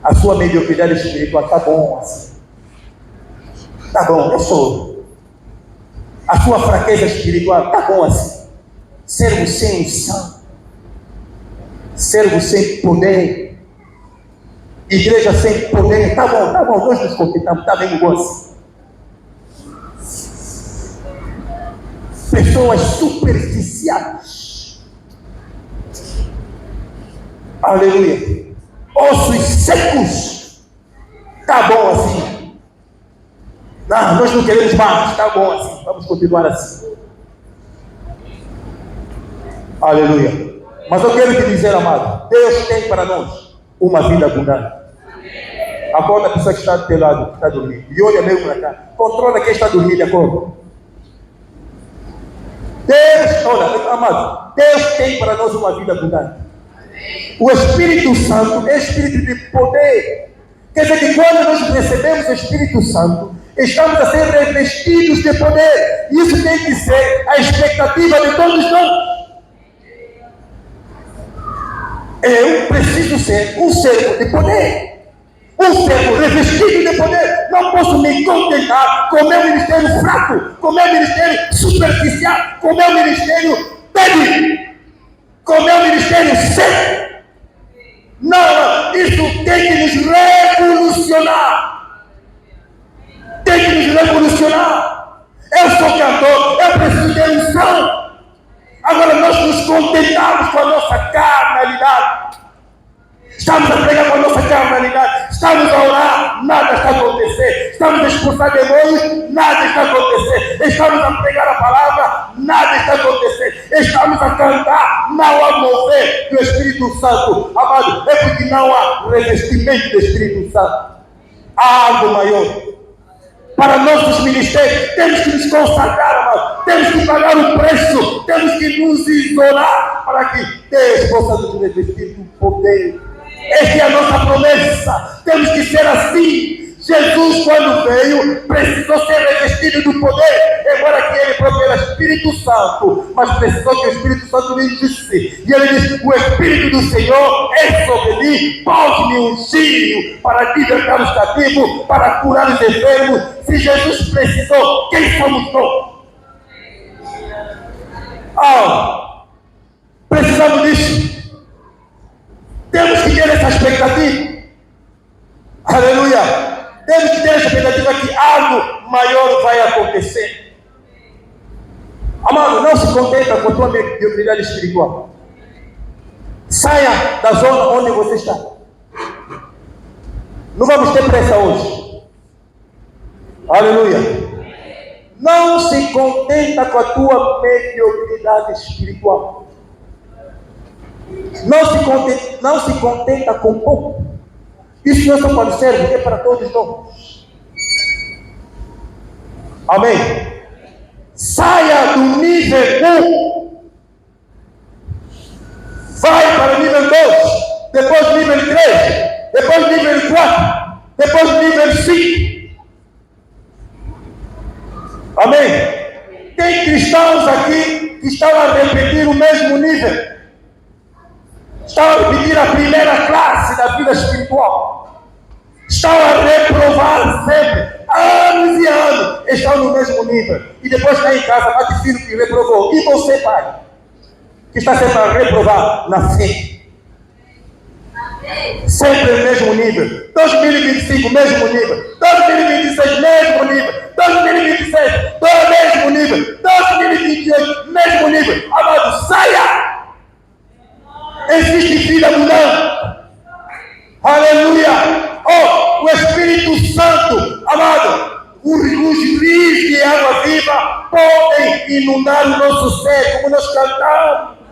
a sua mediocridade espiritual, está bom assim. Está bom, eu sou. A sua fraqueza espiritual, está bom assim. Servo sem unção, servo sem poder, igreja sem poder, está bom, nós nos contentamos, está bem bom assim. Pessoas superficiais, aleluia, ossos secos, está bom assim. Não, nós não queremos mais, está bom assim, vamos continuar assim. Aleluia. Mas eu quero te dizer, amado, Deus tem para nós uma vida abundante. Acorda a pessoa que está do teu lado, que está dormindo, e olha mesmo para cá. Controla quem está dormindo e acorda. Deus, olha, amado, Deus tem para nós uma vida abundante. O Espírito Santo é Espírito de poder. Quer dizer que quando nós recebemos o Espírito Santo, estamos a ser revestidos de poder. Isso tem que ser a expectativa de todos nós. Eu preciso ser um servo de poder, um servo revestido de poder. Não posso me contentar com o meu ministério fraco, com o meu ministério superficial, com o meu ministério débil, com o meu ministério seco. Não, isso tem que nos revolucionar. Tem que nos revolucionar. Eu sou cantor, eu preciso ter unção. Agora nós nos contentamos com a nossa carnalidade. Estamos a pregar com a nossa carnalidade. Estamos a orar, nada está acontecendo. Estamos a expulsar demônios, nada está acontecendo. Estamos a pregar a palavra, nada está acontecendo. Estamos a cantar, não há mover do Espírito Santo. Amado, é porque não há revestimento do Espírito Santo. Há algo maior. Para nossos ministérios, temos que nos consagrar, amado. Temos que pagar o preço. Temos que nos isolar para que Deus possa nos revestir do poder. Essa é a nossa promessa. Temos que ser assim. Jesus, quando veio, precisou ser revestido do poder, embora que ele próprio era Espírito Santo, mas precisou que o Espírito Santo lhe ungisse. E ele disse: o Espírito do Senhor é sobre mim, pode me ungir para libertar os cativos, para curar os enfermos. Se Jesus precisou, quem somos nós? Precisamos disso. Temos que ter essa expectativa. Aleluia. Temos que ter essa expectativa que algo maior vai acontecer. Amado, não se contenta com a tua mediocridade espiritual. Saia da zona onde você está. Não vamos ter pressa hoje. Aleluia. Não se contenta com a tua mediocridade espiritual. Não se contenta com pouco. Isso não é só para o servo, é para todos nós. Amém? Saia do nível 1. Vai para o nível 2. Depois o nível 3. Depois o nível 4. Depois o nível 5. Amém? Tem cristãos aqui que estão a repetir o mesmo nível. Estão a repetir a primeira classe da vida espiritual. Estão a reprovar sempre, anos e anos, estão no mesmo nível. E depois está em casa, bate filho que reprovou. E você, pai, que está sempre a reprovar na fé. Sempre no mesmo nível. 2025, mesmo nível. 2026, mesmo nível. 2027, mesmo nível. 2028, mesmo nível. Amado, saia! Existe vida mudando. Aleluia. O Espírito Santo Santo, amado, os rios de água viva podem inundar o nosso ser, como nós cantamos.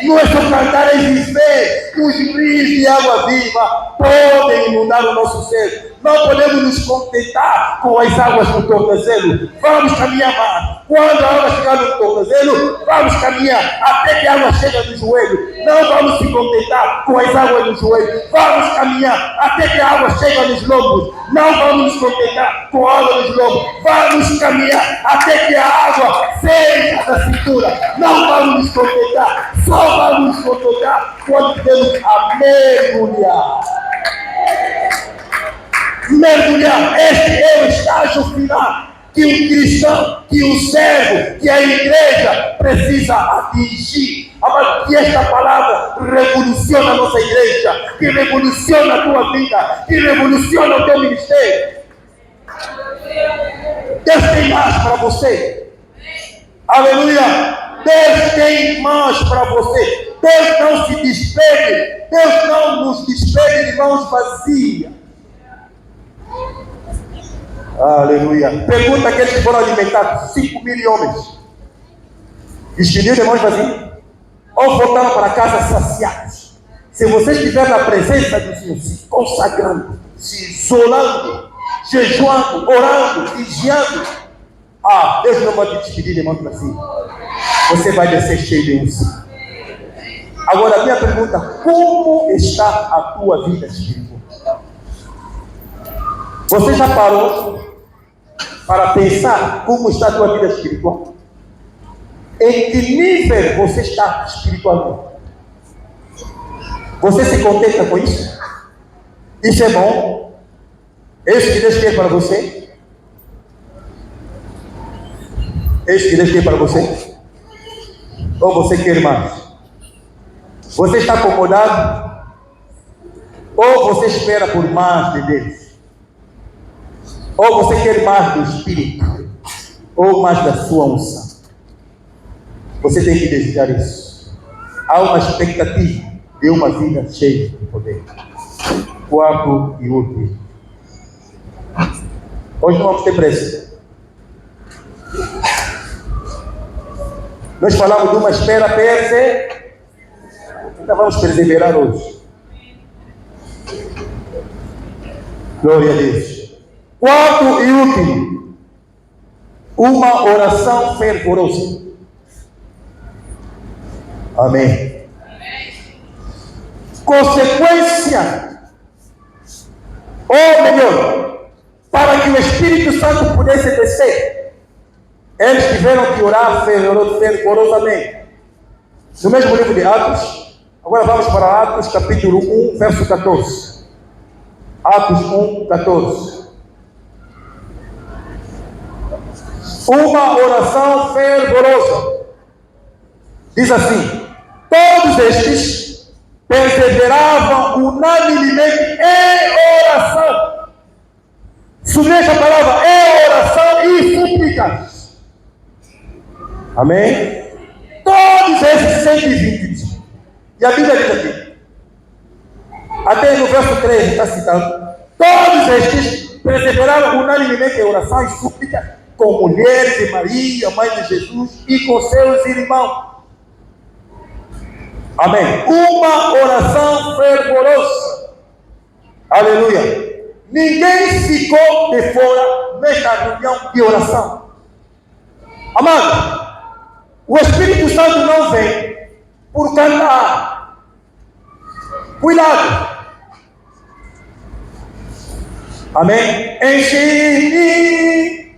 Não é só cantar, é viver. Os rios de água viva podem inundar o nosso ser. Não podemos nos contentar com as águas do tornozelo. Vamos caminhar mais. Quando a água chegar no tornozelo, vamos caminhar até que a água chegue no joelho. Não vamos se contentar com as águas no joelho. Vamos caminhar até que a água chegue nos lombos. Não vamos nos contentar com a água nos lombos. Vamos caminhar até que a água seja da cintura. Não vamos nos contentar. Só vamos nos contentar quando temos a mergulhar. Mergulhar, este é o estágio final que o cristão, que o servo, que a igreja precisa atingir. Que esta palavra revoluciona a nossa igreja, que revoluciona a tua vida, que revoluciona o teu ministério. Deus tem mais para você. Aleluia. Deus tem mais para você. Deus não se despede. Deus não nos despede de mãos vazias. Aleluia. Pergunta aqueles que foram alimentados, 5.000 homens. Despediu de mãos vazias? Ou voltaram para casa saciados? Se você estiver na presença do Senhor, se consagrando, se isolando, jejuando, orando, vigiando, Deus não vai te despedir de mãos vazias. Você vai descer cheio de unção. Agora a minha pergunta: como está a tua vida espiritual? Você já parou para pensar como está a tua vida espiritual? Em que nível você está espiritualmente? Você se contenta com isso? Isso é bom? É isso que Deus quer para você? É isso que Deus quer para você? Ou você quer mais? Você está acomodado? Ou você espera por mais de Deus? Ou você quer mais do Espírito? Ou mais da sua unção? Você tem que desejar isso. Há uma expectativa de uma vida cheia de poder. Quarto e último. Hoje não vamos ter pressa. Nós falamos de uma espera então vamos perseverar hoje. Glória a Deus. Quarto e último, uma oração fervorosa. Amém. Consequência, ou melhor, para que o Espírito Santo pudesse descer, eles tiveram que orar fervorosamente. No mesmo livro de Atos, agora vamos para Atos capítulo 1, verso 14. Atos 1, 14. Uma oração fervorosa. Diz assim: todos estes perseveravam unanimemente em oração. Sublinha a palavra em oração e súplicas. Amém? Todos esses 120. E a Bíblia diz aqui, até no verso 13 está citando: todos estes perseveraram unanimemente em oração e súplica, com mulheres de Maria, mãe de Jesus, e com seus irmãos. Amém. Uma oração fervorosa. Aleluia. Ninguém ficou de fora nesta reunião de oração. Amado, o Espírito Santo não vem por cantar. Cuidado. Amém. Enche-me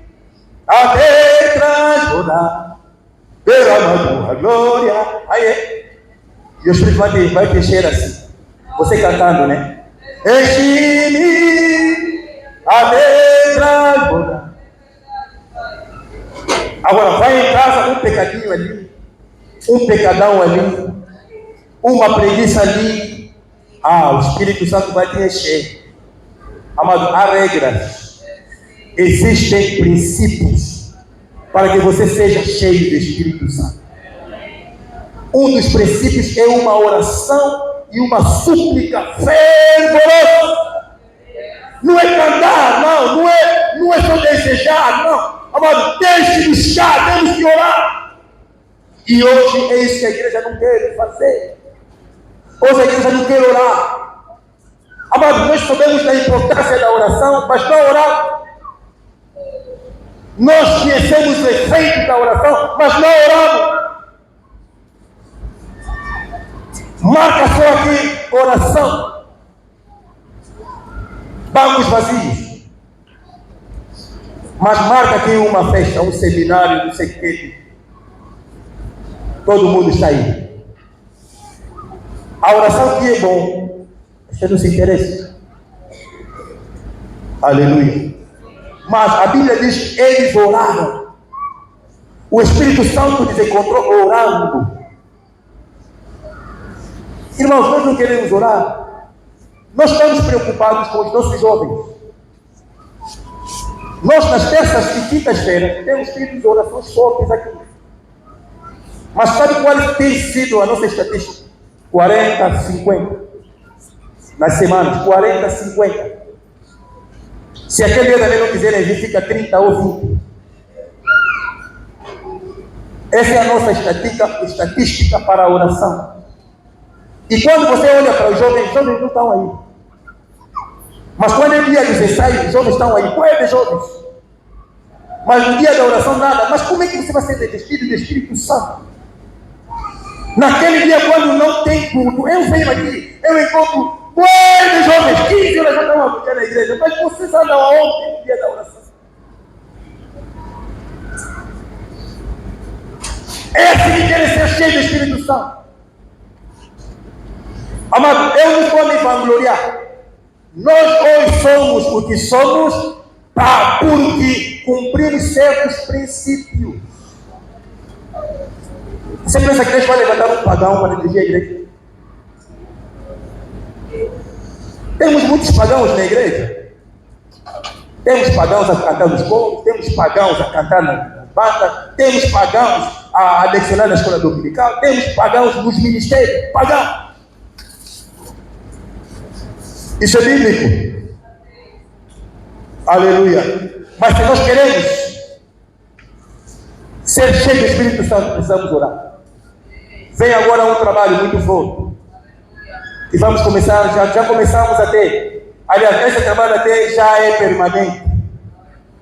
até transbordar derramando a glória. Aí, e o Espírito vai te encher assim. Você cantando, né? Enche-me até transbordar. Agora vai em casa, um pecadinho ali, um pecadão ali, uma preguiça ali. O Espírito Santo vai te encher. Amado, há regras, existem princípios para que você seja cheio do Espírito Santo. Um dos princípios é uma oração e uma súplica fervorosa. Não é cantar, não. não é só desejar, não. Amado, temos que buscar, temos que orar. E hoje é isso que a igreja não quer fazer. Hoje a igreja não quer orar. Amado, nós sabemos da importância da oração, mas não orar. Nós conhecemos o efeito da oração, mas não oramos. Marca só aqui, oração. Bancos vazios. Mas marca aqui uma festa, um seminário, não sei o que. Todo mundo está aí. A oração que é bom, você não se interessa. Aleluia. Mas a Bíblia diz que eles oraram. O Espírito Santo nos encontrou orando. Irmãos, nós não queremos orar. Nós estamos preocupados com os nossos jovens. Nós, nas terças e quintas-feiras, temos tido orações fortes aqui. Mas sabe qual tem sido a nossa estatística? 40, 50. Nas semanas, 40, 50. Se aquele dia também não quiserem vir, fica 30 ou 20. Essa é a nossa estatística para a oração. E quando você olha para os jovens não estão aí. Mas quando é dia dos ensaios, os jovens estão aí. Qual é de jovens? Mas no dia da oração, nada. Mas como é que você vai ser revestido do Espírito Santo? Naquele dia, quando não tem culto, eu venho aqui, eu encontro de jovens, 15 horas já estão aqui na igreja. Mas vocês andam aonde no dia da oração? É assim que querem ser cheios do Espírito Santo. Amado, eu não estou me vangloriar. Nós hoje somos o que somos porque cumprimos certos princípios. Você pensa que Deus vai levantar um pagão para dirigir a igreja? Temos muitos pagãos na igreja. Temos pagãos a cantar nos coros, temos pagãos a cantar na banda, temos pagãos a lecionar na escola dominical, temos pagãos nos ministérios, pagãos. Isso é bíblico. Aleluia. Mas se nós queremos ser cheios do Espírito Santo, precisamos orar. Vem agora um trabalho muito forte. E vamos começar, já começamos a ter. Aliás, esse trabalho até já é permanente.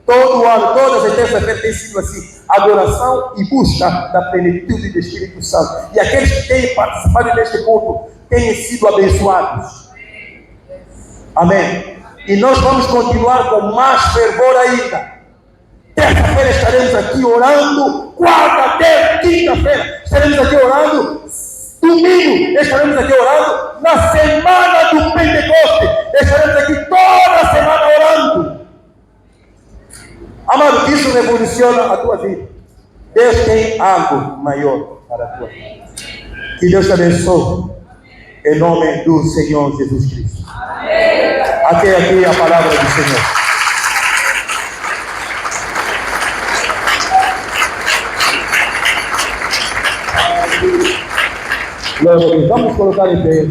Todo ano, todas as terças-feiras tem sido assim. Adoração e busca da plenitude do Espírito Santo. E aqueles que têm participado deste culto têm sido abençoados. Amém. E nós vamos continuar com mais fervor ainda. Terça-feira estaremos aqui orando. Quarta até quinta-feira estaremos aqui orando. Domingo estaremos aqui orando. Na semana do Pentecoste estaremos aqui toda a semana orando. Amado, isso revoluciona a tua vida. Deus tem algo maior para a tua vida. Que Deus te abençoe. Em nome do Senhor Jesus Cristo. Amém. Até aqui a palavra do Senhor. Glória a Deus. Vamos colocar em pé.